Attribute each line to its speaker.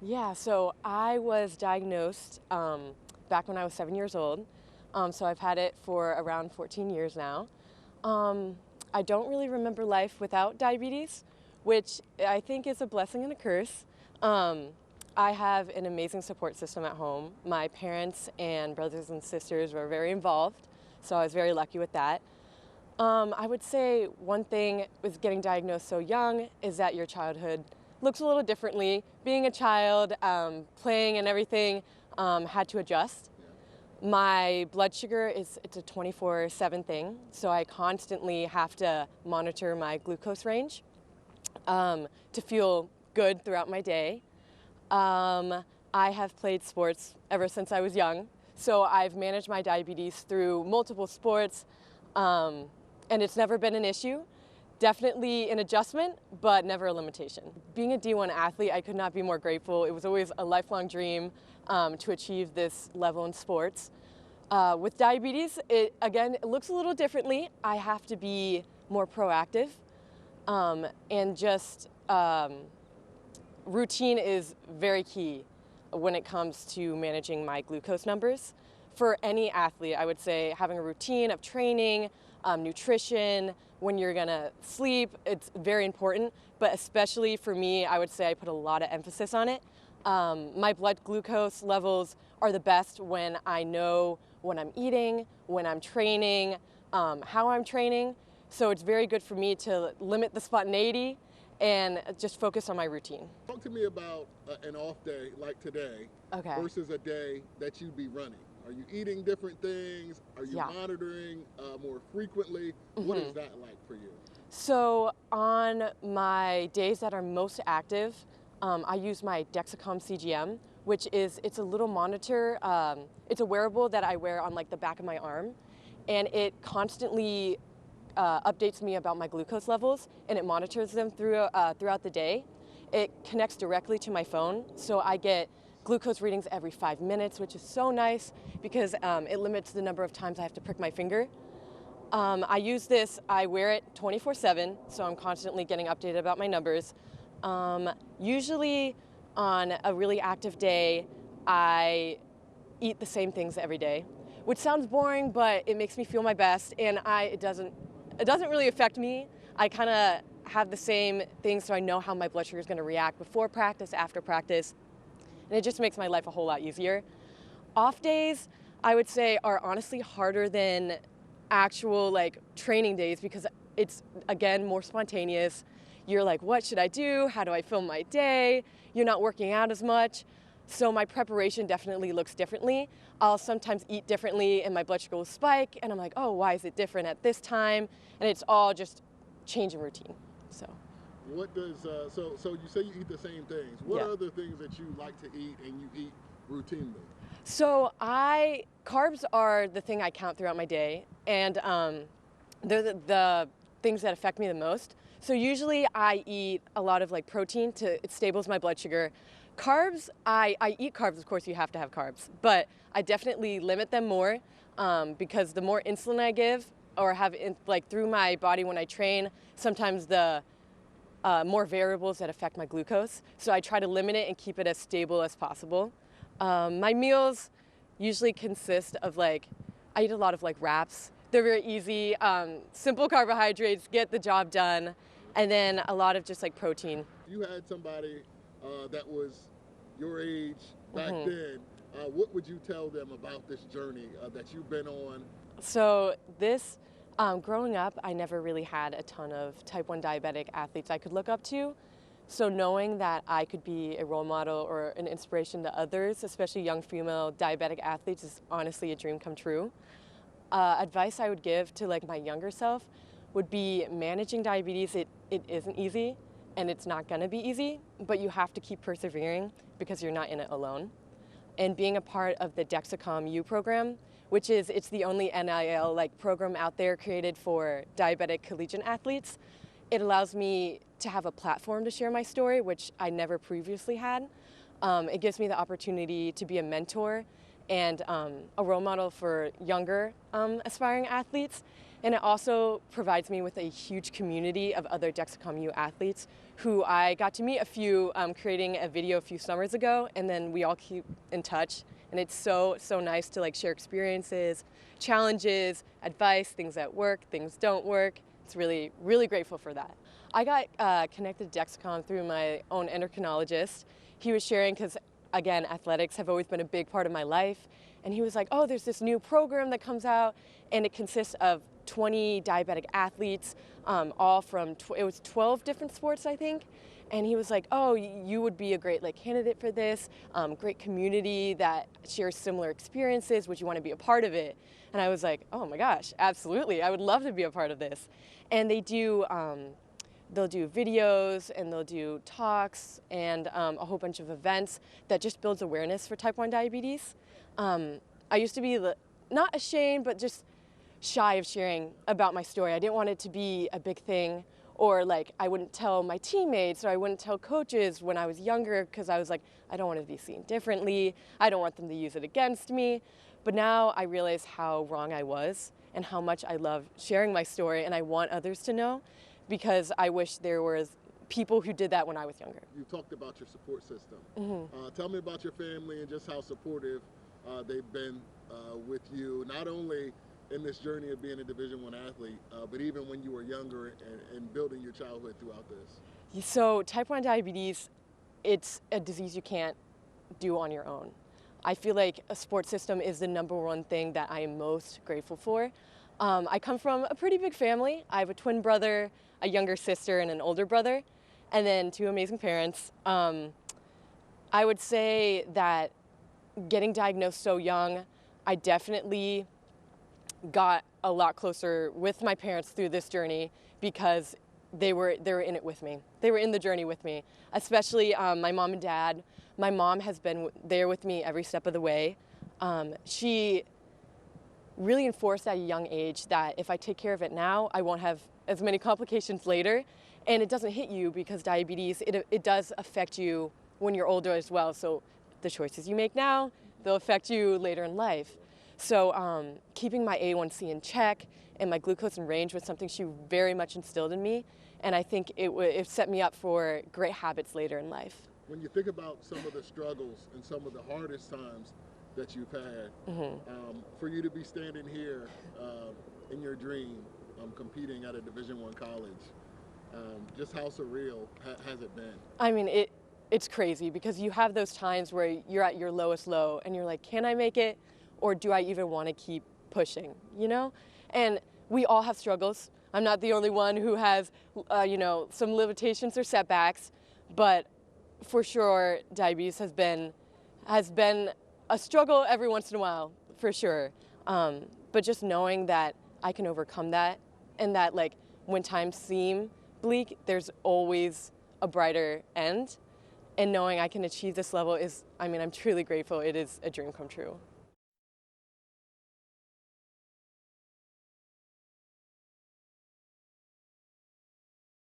Speaker 1: Yeah, so I was diagnosed back when I was 7 years old. So I've had it for around 14 years now. Um, I don't really remember life without diabetes, which I think is a blessing and a curse. Um, I have an amazing support system at home. My parents and brothers and sisters were very involved, so I was very lucky with that. I would say one thing with getting diagnosed so young is that your childhood looks a little differently. Being a child, playing and everything, had to adjust. My blood sugar it's a 24/7 thing, so I constantly have to monitor my glucose range to feel good throughout my day. I have played sports ever since I was young, so I've managed my diabetes through multiple sports, and it's never been an issue. Definitely an adjustment, but never a limitation. Being a D1 athlete, I could not be more grateful. It was always a lifelong dream to achieve this level in sports. With diabetes, it looks a little differently. I have to be more proactive and just routine is very key when it comes to managing my glucose numbers. For any athlete, I would say having a routine of training, nutrition, when you're gonna sleep, it's very important. But especially for me, I would say I put a lot of emphasis on it. My blood glucose levels are the best when I know what I'm eating, when I'm training, how I'm training. So it's very good for me to limit the spontaneity and just focus on my routine.
Speaker 2: Talk to me about an off day like today
Speaker 1: Okay.
Speaker 2: versus a day that you'd be running. Are you eating different things? Are you
Speaker 1: Yeah.
Speaker 2: monitoring more frequently? What is that like for you?
Speaker 1: So on my days that are most active, I use my Dexcom CGM, which it's a little monitor. It's a wearable that I wear on like the back of my arm, and it constantly updates me about my glucose levels, and it monitors them throughout the day. It connects directly to my phone, so I get glucose readings every 5 minutes, which is so nice because it limits the number of times I have to prick my finger. I use this, I wear it 24/7, so I'm constantly getting updated about my numbers. Usually on a really active day, I eat the same things every day, which sounds boring, but it makes me feel my best, and it doesn't really affect me. I kind of have the same things, so I know how my blood sugar is going to react before practice, after practice, and it just makes my life a whole lot easier. Off days, I would say, are honestly harder than actual like training days because it's again more spontaneous. You're like, what should I do? How do I film my day? You're not working out as much. So my preparation definitely looks differently. I'll sometimes eat differently and my blood sugar will spike and I'm like, oh, why is it different at this time? And it's all just change in routine. So
Speaker 2: What does so you say you eat the same things? What
Speaker 1: yeah.
Speaker 2: are other things that you like to eat and you eat routinely?
Speaker 1: So carbs are the thing I count throughout my day, and they're the things that affect me the most. So usually I eat a lot of like protein it stables my blood sugar. Carbs, I eat carbs, of course you have to have carbs, but I definitely limit them more because the more insulin I give or like through my body when I train, sometimes the more variables that affect my glucose. So I try to limit it and keep it as stable as possible. My meals usually consist of I eat a lot of wraps. They're very easy, simple carbohydrates, get the job done, and then a lot of just protein.
Speaker 2: You had somebody that was your age back then. What would you tell them about this journey that you've been on?
Speaker 1: So growing up, I never really had a ton of type 1 diabetic athletes I could look up to. So knowing that I could be a role model or an inspiration to others, especially young female diabetic athletes, is honestly a dream come true. Advice I would give to my younger self would be managing diabetes. It isn't easy and it's not gonna be easy, but you have to keep persevering because you're not in it alone. And being a part of the Dexcom U program, it's the only NIL program out there created for diabetic collegiate athletes. It allows me to have a platform to share my story, which I never previously had. It gives me the opportunity to be a mentor and a role model for younger aspiring athletes. And it also provides me with a huge community of other Dexcom U athletes who I got to meet a few creating a video a few summers ago, and then we all keep in touch. And it's so nice to like share experiences, challenges, advice, things that work, things don't work. It's really grateful for that. I got connected to Dexcom through my own endocrinologist. He was sharing, because again, athletics have always been a big part of my life. And he was like, oh, there's this new program that comes out, and it consists of 20 diabetic athletes, all from, it was 12 different sports, I think. And he was like, oh, you would be a great like candidate for this, great community that shares similar experiences. Would you want to be a part of it? And I was like, oh my gosh, absolutely. I would love to be a part of this. And they do, they'll do videos and they'll do talks and a whole bunch of events that just builds awareness for type 1 diabetes. I used to be not ashamed, but just shy of sharing about my story. I didn't want it to be a big thing, or like I wouldn't tell my teammates or I wouldn't tell coaches when I was younger, because I was like, I don't want to be seen differently. I don't want them to use it against me. But now I realize how wrong I was and how much I love sharing my story, and I want others to know, because I wish there was people who did that when I was younger.
Speaker 2: You talked about your support system.
Speaker 1: Mm-hmm.
Speaker 2: Tell me about your family and just how supportive they've been with you, not only in this journey of being a Division I athlete, but even when you were younger and building your childhood throughout this.
Speaker 1: So type 1 diabetes, it's a disease you can't do on your own. I feel like a support system is the #1 thing that I am most grateful for. I come from a pretty big family. I have a twin brother, a younger sister, and an older brother, and then 2 amazing parents. I would say that getting diagnosed so young, I definitely got a lot closer with my parents through this journey, because they were in it with me. They were in the journey with me, especially my mom and dad. My mom has been there with me every step of the way. She really enforced at a young age that if I take care of it now, I won't have as many complications later. And it doesn't hit you, because diabetes, it does affect you when you're older as well. So the choices you make now, they'll affect you later in life. So keeping my A1C in check and my glucose in range was something she very much instilled in me, and I think it set me up for great habits later in life.
Speaker 2: When you think about some of the struggles and some of the hardest times that you've had, for you to be standing here in your dream, competing at a Division I college, just how surreal has it been?
Speaker 1: I mean, it's crazy, because you have those times where you're at your lowest low and you're like, can I make it? Or do I even want to keep pushing, you know? And we all have struggles. I'm not the only one who has, some limitations or setbacks, but for sure, diabetes has been a struggle every once in a while, for sure. But just knowing that I can overcome that, and that like when times seem bleak, there's always a brighter end. And knowing I can achieve this level I'm truly grateful. It is a dream come true.